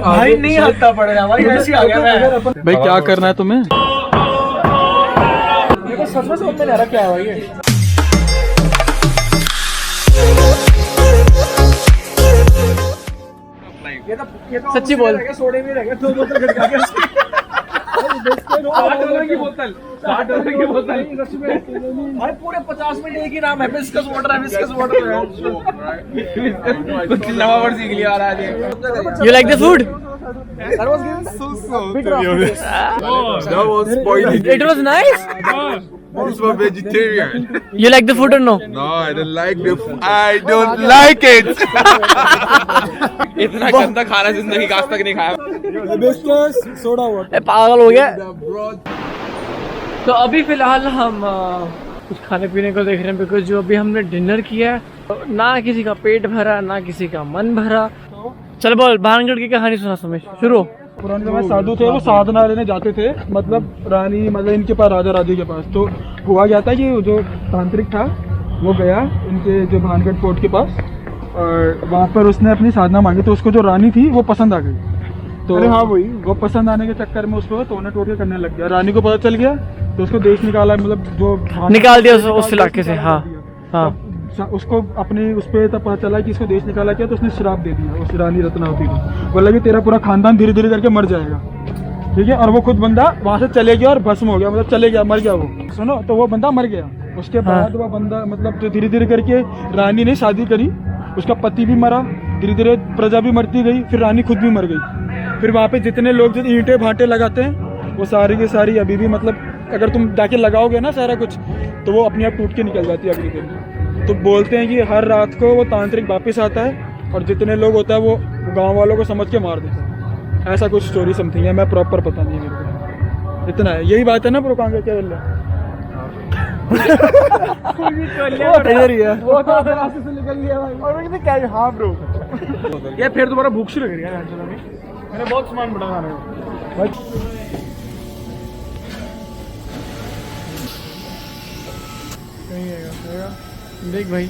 भाई नहीं हटता पड़ेगा भाई, ऐसे आ गया मैं। भाई क्या करना है तुम्हें? मेरे को सच में समझ में नहीं आ रहा क्या है भाई ये। ये तो सच्ची बोल। सोडे में रहेगा 2 बोतल खटका के $60 की बोतल, $60 की बोतल भाई। पूरे 50 मिनट एक ही नाम है, विस्कस वाटर है, विस्कस वाटर है। कुछ नया वर्ड सीख लिया आज। You like the food? That was good. That was spoiling. It was nice. This was vegetarian. You like the food or no? No, I don't like the food. I don't like it. इतना गंदा खाना जिंदगी का आज तक नहीं खाया। Biscuits, soda water. पागल हो गया। The broth. तो अभी फिलहाल हम कुछ खाने पीने को देख रहे हैं, बिकॉज जो अभी हमने डिनर किया है ना किसी का पेट भरा ना किसी का मन भरा। चल बोल, भानगढ़ की कहानी सुना समेश, शुरू। पुराने समय साधु थे, वो साधना लेने जाते थे, मतलब रानी, मतलब इनके पास, राजा राजी के पास। तो हुआ क्या था कि जो तांत्रिक था वो गया इनके जो भानगढ़ फोर्ट के पास, और वहाँ पर उसने अपनी साधना मांगी। तो उसको जो रानी थी वो पसंद आ गई। तो हाँ वही, वो पसंद आने के चक्कर में उसको तोड़ने टोड़ के करने लग गया। रानी को पता चल गया तो उसको देश निकाला, मतलब जो निकाल दिया उस इलाके से। हाँ हाँ। उसको अपनी उस पर तब पता चला कि इसको देश निकाला क्या, तो उसने श्राप दे दिया उस रानी रत्नावती को। बोला कि तेरा पूरा खानदान धीरे धीरे करके मर जाएगा, ठीक है। और वो खुद बंदा वहाँ से चले गया और भस्म हो गया, मतलब चले गया, मर गया वो। सुनो, तो वो बंदा मर गया। उसके बाद वो बंदा, मतलब जो धीरे धीरे करके रानी ने शादी करी, उसका पति भी मरा, धीरे धीरे प्रजा भी मरती गई, फिर रानी खुद भी मर गई। फिर वहाँ पे जितने लोग जो ईंटें भाटे लगाते हैं वो सारी की सारी अभी भी, मतलब अगर तुम जाके लगाओगे ना सारा कुछ, तो वो अपने आप टूट के निकल जाती है अगले दिन। तो बोलते हैं कि हर रात को वो तांत्रिक वापस आता है और जितने लोग होता है वो गांव वालों को समझ के मार देता है। ऐसा कुछ स्टोरी समथिंग है, मैं प्रॉपर पता नहीं है मेरे को। इतना है, यही बात है ना ब्रो, कहाँ क्या बोल रहा है। हाँ ब्रो, ये फिर दोबारा भूख सी लग रही है। मैंने बहुत सामान बड़ा खाना है। देख भाई,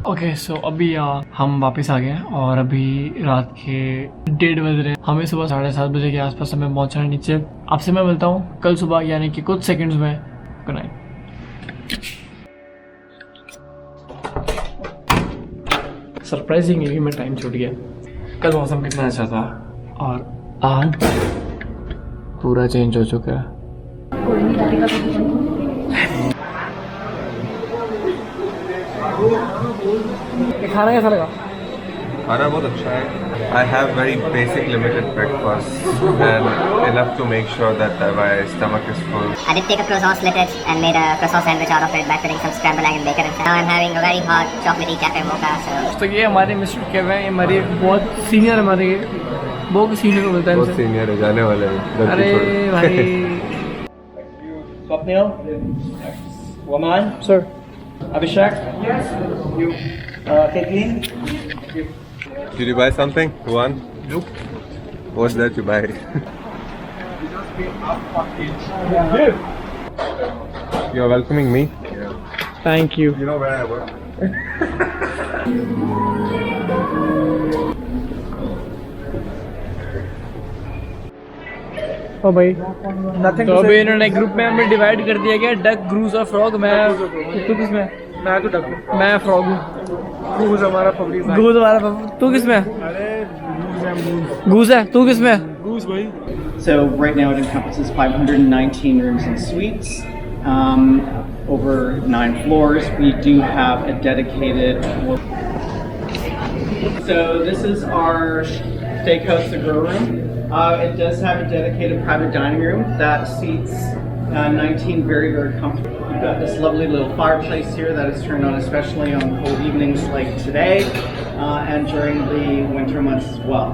ओके सो अभी हम वापस आ गए हैं और अभी रात के 1:30 बज रहे हैं। हमें सुबह 7:30 बजे के आसपास हमें पहुंचना है नीचे। आपसे मैं मिलता हूँ कल सुबह, यानी कि कुछ सेकंड्स में। Good night. सरप्राइजिंगली मैं टाइम छूट गया। कल मौसम कितना अच्छा था और आज पूरा चेंज हो चुका है। खाना कैसा लगा? खाना बहुत अच्छा है। I have very basic limited breakfast and enough to make sure that my stomach is full. I did take a croissant, slit it, and made a croissant sandwich out of it by putting some scrambled egg and bacon. And now I'm having a very hot chocolatey cafe mocha. तो ये हमारे mister केव हैं, ये हमारे बहुत senior, हमारे बहुत senior मिलता है। बहुत सीनियर है, जाने वाले हैं। अरे भाई। Swapnil, Waman, sir, Abhishek, yes, you, Caitlin. Did you buy something? One? Nope. What's that you buy? You're welcoming me? Thank you. You know where I work? ओ भाई, तो अभी इन्होंने ग्रुप में हमें डिवाइड कर दिया गया, डक, ग्रूस और फ्रॉग। मैं तू किस में? मैं तो डक हूँ। मैं फ्रॉग हूँ। गूज हमारा पब्लिक। गूज हमारा। तू किस में? अरे गूज है। तू किस में? गूज भाई। So right now it encompasses 519 rooms and suites, over 9 floors. We do have a dedicated. So this is our steakhouse, the grill room. It does have a dedicated private dining room that seats 19 very, very comfortable. We've got this lovely little fireplace here that is turned on especially on cold evenings like today and during the winter months as well.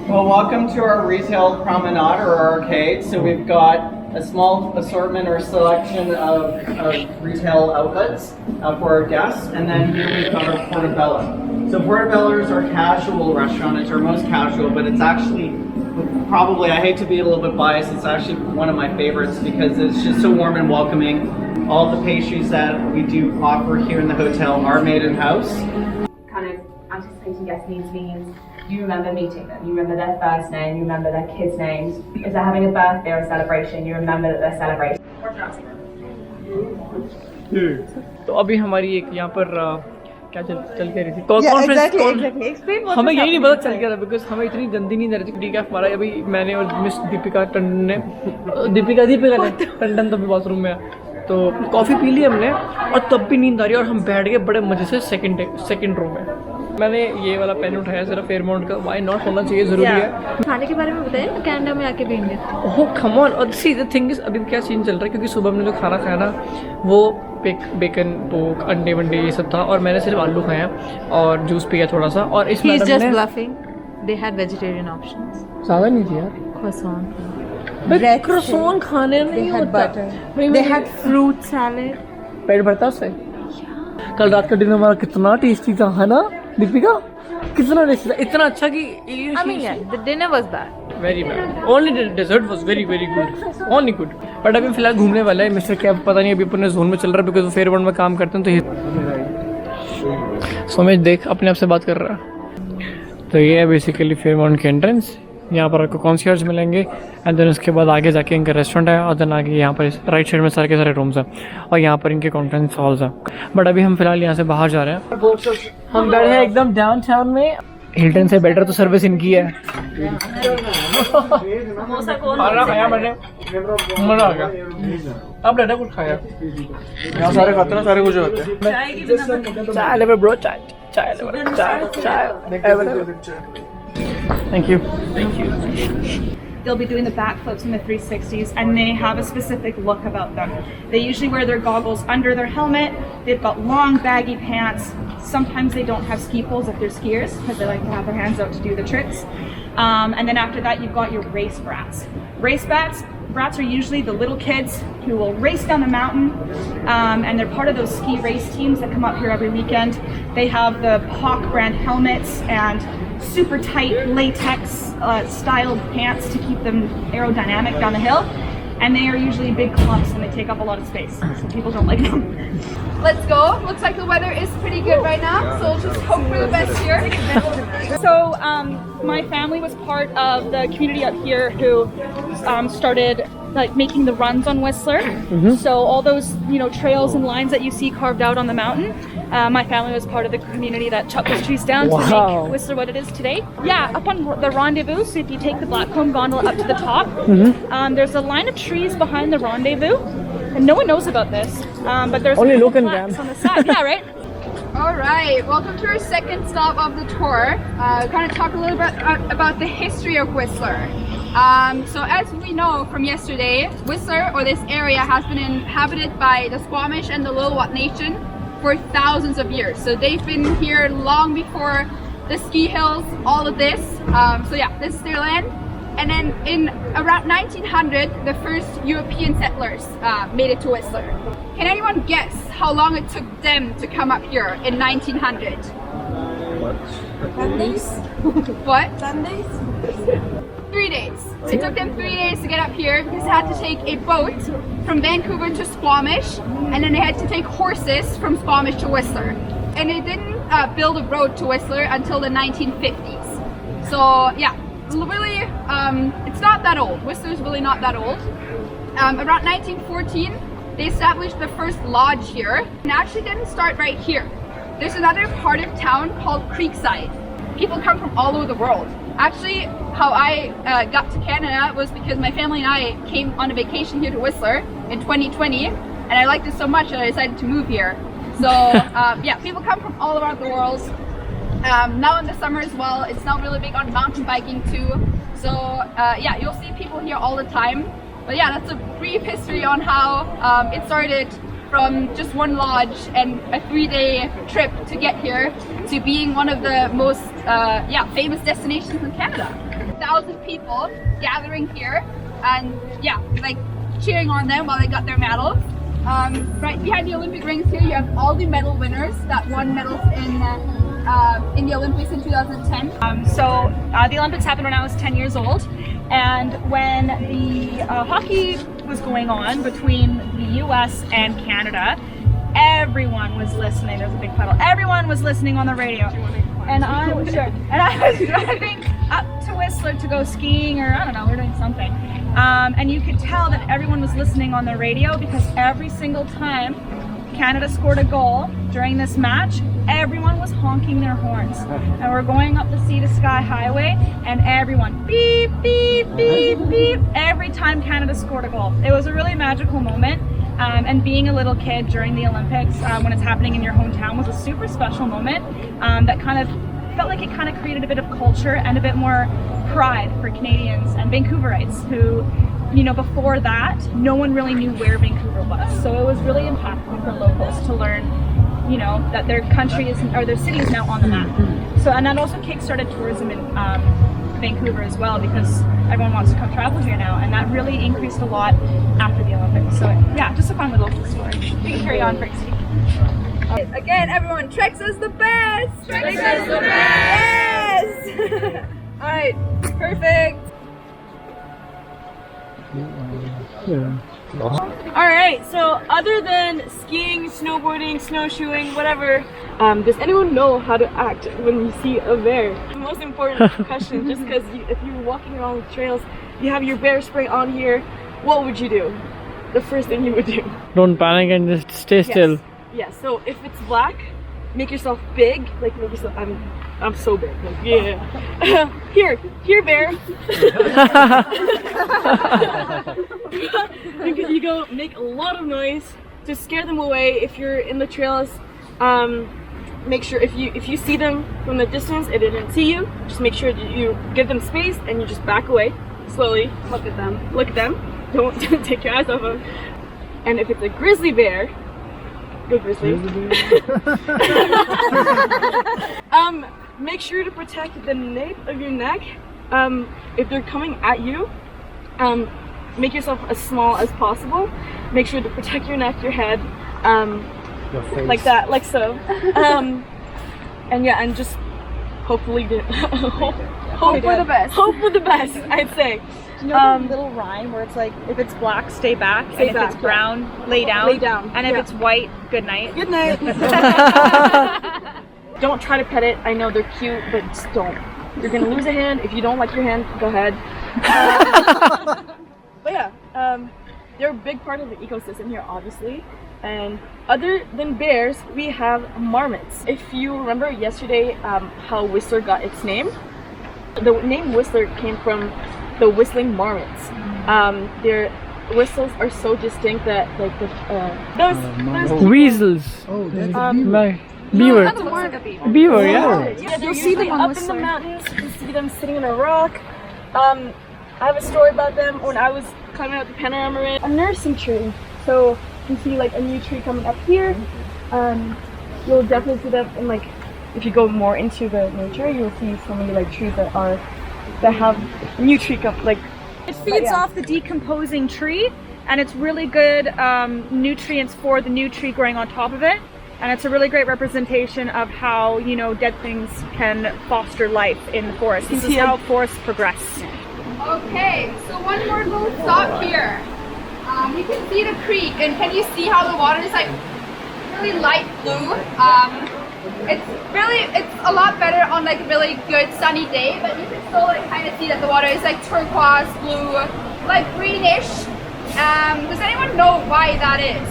Well, welcome to our retail promenade or arcade. So we've got a small assortment or selection of retail outlets for our guests, and then here we've got our portobello. So portobello is our casual restaurant. It's our most casual, but it's actually probably, I hate to be a little bit biased, it's actually one of my favorites because it's just so warm and welcoming. All the pastries that we do offer here in the hotel are made in-house. anticipating guest needs means you remember meeting them, you remember their first name, you remember their kids' names. If they're having a birthday or a celebration, you remember that they're celebrating. तो अभी हमारी एक यहाँ पर क्या चल के रही थी कॉन्फ्रेंस। हमें यही नहीं पता चल गया था बिकॉज हमें इतनी गंदी नींद आ रही थी। ठीक है, हमारा अभी मैंने और मिस दीपिका टंडन ने दीपिका टंडन तो भी बाथरूम में है, तो कॉफ़ी पी ली हमने और तब भी नींद आ रही है और हम बैठ गए बड़े मजे से सेकंड रो में। मैंने ये वाला पेन उठाया सिर्फ फेयरमाउंट का, वाई नॉट होना चाहिए, ज़रूरी है। खाने के बारे में बताइए ना, कनाडा में आके भेंगे। ओह कम ऑन। और सी द थिंग इज अभी क्या सीन चल रहा है, क्योंकि सुबह हमने जो खाना खाया ना वो बेकन पोक अंडे वंडे ये सब था और मैंने सिर्फ आलू खाया और जूस पिया थोड़ा सा। और इस He's just bluffing. They had vegetarian options. ज़्यादा नहीं थी यार। Croissant. क्रोसॉन खाने नहीं होता। They had fruit salad. पेट भरता उससे। कल रात का डिनर हमारा कितना टेस्टी था, है ना दीपिका? कितना टेस्टी था, इतना अच्छा कि I mean, yeah, the dinner was bad. Very bad. Only dessert was very very good, only good. But अभी फिलहाल घूमने वाला है मिस्टर कैब, पता नहीं अभी अपने जोन में चल रहा है बिकॉज वो फेयरमॉन्ट में काम करते हैं। तो सोमेश देख अपने आप से बात कर रहा है। तो ये है बेसिकली फेयरमॉन्ट के एंट्रेंस। यहाँ पर आपको कॉन्सियर्ज मिलेंगे एंड देन उसके बाद आगे जाके इनका रेस्टोरेंट है और देन आगे यहाँ पर राइट साइड में सारे के सारे रूम्स हैं और यहाँ पर इनके कॉन्फ्रेंस हॉल्स हैं। बट अभी हम फिलहाल यहाँ से बाहर जा रहे हैं। हम बैठे हैं एकदम डाउनटाउन में। हिल्टन से बेटर तो सर्विस इनकी है। खाना खाया मैंने, मजा आ गया। अब लेना कुछ खाया, यहाँ सारे खाते हैं, सारे कुछ होते हैं। चाय लेवे ब्रो, चाय चाय लेवे, चाय। Thank you. They'll be doing the backflips and the 360s, and they have a specific look about them. They usually wear their goggles under their helmet. They've got long baggy pants. Sometimes they don't have ski poles if they're skiers because they like to have their hands out to do the tricks. And then after that, you've got your race brats. Race brats are usually the little kids who will race down the mountain, and they're part of those ski race teams that come up here every weekend. They have the Hawk brand helmets and super tight latex styled pants to keep them aerodynamic down the hill, and they are usually big clumps and they take up a lot of space, so people don't like them. Let's go. Looks like the weather is pretty good right now, so we'll just hope for the best here. So my family was part of the community up here who started like making the runs on Whistler. So all those trails and lines that you see carved out on the mountain, my family was part of the community that chopped those trees down to make Whistler what it is today. Yeah, up on the rendezvous, so if you take the Blackcomb gondola up to the top, there's a line of trees behind the rendezvous, and no one knows about this, but there's only look plaques on the side. Yeah, right. All right, welcome to our second stop of the tour. Kind of talk a little bit about the history of Whistler. So as we know from yesterday, Whistler, or this area, has been inhabited by the Squamish and the Lil'wat Nation for thousands of years. So they've been here long before the ski hills, all of this. So yeah, this is their land. And then in around 1900, the first European settlers made it to Whistler. Can anyone guess how long it took them to come up here in 1900? 10 days. What? 10 days. 3 days. It took them 3 days to get up here because they had to take a boat from Vancouver to Squamish, and then they had to take horses from Squamish to Whistler. And they didn't build a road to Whistler until the 1950s. So yeah, really, it's not that old. Whistler's really not that old. Around 1914, they established the first lodge here. And actually didn't start right here. There's another part of town called Creekside. People come from all over the world. Actually, how I got to Canada was because my family and I came on a vacation here to Whistler in 2020, and I liked it so much that I decided to move here. So yeah, people come from all around the world. Now in the summer as well, it's now really big on mountain biking too. So yeah, you'll see people here all the time. But yeah, that's a brief history on how it started from just one lodge and a 3-day trip to get here to being one of the most famous destinations in Canada. 1,000 people gathering here and yeah, like cheering on them while they got their medals. Right behind the Olympic rings here, you have all the medal winners that won medals in the Olympics in 2010. The Olympics happened when I was 10 years old, and when the hockey was going on between the US and Canada, everyone was listening. There's a big puddle. Everyone was listening on the radio. and I was driving up to Whistler to go skiing, or I don't know, we're doing something. And you could tell that everyone was listening on the radio, because every single time Canada scored a goal during this match, everyone was honking their horns. And we're going up the Sea to Sky Highway, and everyone beep, beep, beep, beep, every time Canada scored a goal. It was a really magical moment. And being a little kid during the Olympics, when it's happening in your hometown, was a super special moment that kind of felt like it kind of created a bit of culture and a bit more pride for Canadians and Vancouverites who, you know, before that, no one really knew where Vancouver was. So it was really impactful for locals to learn, you know, that their country is, or their city is now on the map. So, and that also kickstarted tourism in Vancouver as well, because everyone wants to come travel here now, and that really increased a lot after the Olympics. So yeah, just a fun little story. You can carry on, Brixie. Again, everyone, TRESA is the best! TRESA is the best! Yes! Alright, perfect! Alright, so other than skiing, snowboarding, snowshoeing, whatever, does anyone know how to act when you see a bear? The most important question, just because if you're walking along the trails, you have your bear spray on here, what would you do? The first thing you would do. Don't panic and just stay still. Yeah, so if it's black, make yourself big, like make yourself, I'm so big, like, yeah. Here bear. you go make a lot of noise to scare them away. If you're in the trails, make sure if you see them from the distance and they didn't see you, just make sure that you give them space and you just back away slowly. Look at them. Don't take your eyes off them. And if it's a grizzly bear, go grizzly. Make sure to protect the nape of your neck. If they're coming at you, make yourself as small as possible. Make sure to protect your neck, your head, like that, like so. And yeah, and just hopefully hope for the best. Hope for the best, I'd say. Do you know the little rhyme where it's like, if it's black, stay back, and if it's brown, lay down. Lay down. And if it's white, good night. Good night. Don't try to pet it. I know they're cute, but just don't. You're gonna lose a hand. If you don't like your hand, go ahead. But yeah, they're a big part of the ecosystem here, obviously. And other than bears, we have marmots. If you remember yesterday, how Whistler got its name, the name Whistler came from the whistling marmots. Their whistles are so distinct that, like, those Weasels. Beaver. Beaver, yeah. Yeah, you'll see them up in the mountains. You see them sitting on a rock. I have a story about them. When I was climbing up the panorama ridge, a nursing tree. So you see like a new tree coming up here. You'll definitely see them in, like, if you go more into the nature, you'll see so many like trees that have new tree it feeds off the decomposing tree, and it's really good nutrients for the new tree growing on top of it. And it's a really great representation of how, you know, dead things can foster life in the forest. This is how forests progress. Okay, so one more little stop here. You can see the creek, and can you see how the water is like really light blue? It's a lot better on like a really good sunny day, but you can still like kind of see that the water is like turquoise blue, like greenish. Does anyone know why that is?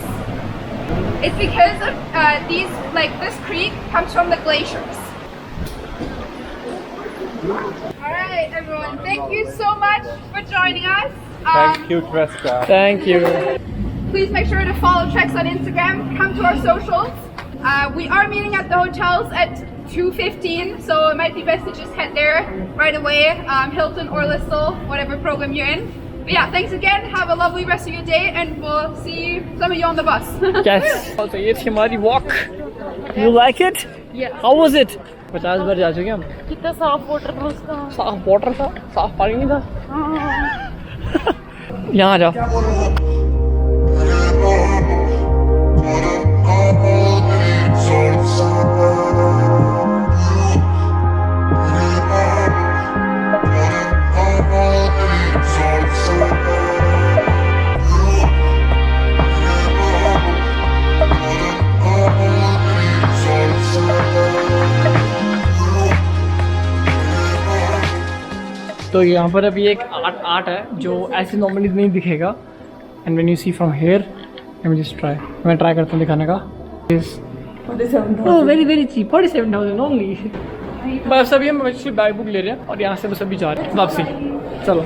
It's because of this creek comes from the glaciers. Alright everyone, thank you so much for joining us. Thank you, TRESA. Thank you. Please make sure to follow TRESA on Instagram, come to our socials. We are meeting at the hotels at 2:15, so it might be best to just head there right away, Hilton or Listle, whatever program you're in. But yeah, thanks again, have a lovely rest of your day, and we'll see some of you on the bus. Yes. So ये थी हमारी walk. You like it? Yeah. How was it? 50 बार जा चुके हम. कितना साफ water था उसका. साफ water था, साफ पानी नहीं था. यहाँ आ जाओ. तो यहाँ पर अभी एक आर्ट है जो ऐसे नॉर्मली नहीं दिखेगा, and when you see from here, let me just try, मैं ट्राई करता हूँ दिखाने का। Oh very very cheap, 47,000 only. बस अभी हम एक्चुअली बैग बुक ले रहे हैं और यहाँ से बस अभी जा रहे हैं वापसी। चलो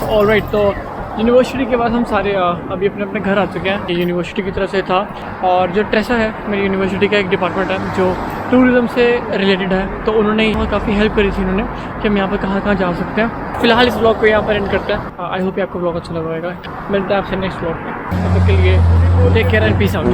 ऑलराइट, तो यूनिवर्सिटी के बाद हम सारे अभी अपने अपने घर आ चुके हैं। ये यूनिवर्सिटी की तरफ से था, और जो ट्रेसा है मेरी यूनिवर्सिटी का एक डिपार्टमेंट है जो टूरिज़्म से रिलेटेड है, तो उन्होंने यहाँ काफ़ी हेल्प करी थी इन्होंने कि हम यहाँ पर कहाँ जा सकते हैं। फिलहाल इस ब्लॉग को यहाँ पर एंड करते हैं। आई होप आपको ब्लॉग अच्छा लगा होगा। मिलते हैं आपसे नेक्स्ट ब्लॉग में, तब तक के लिए take care and peace out.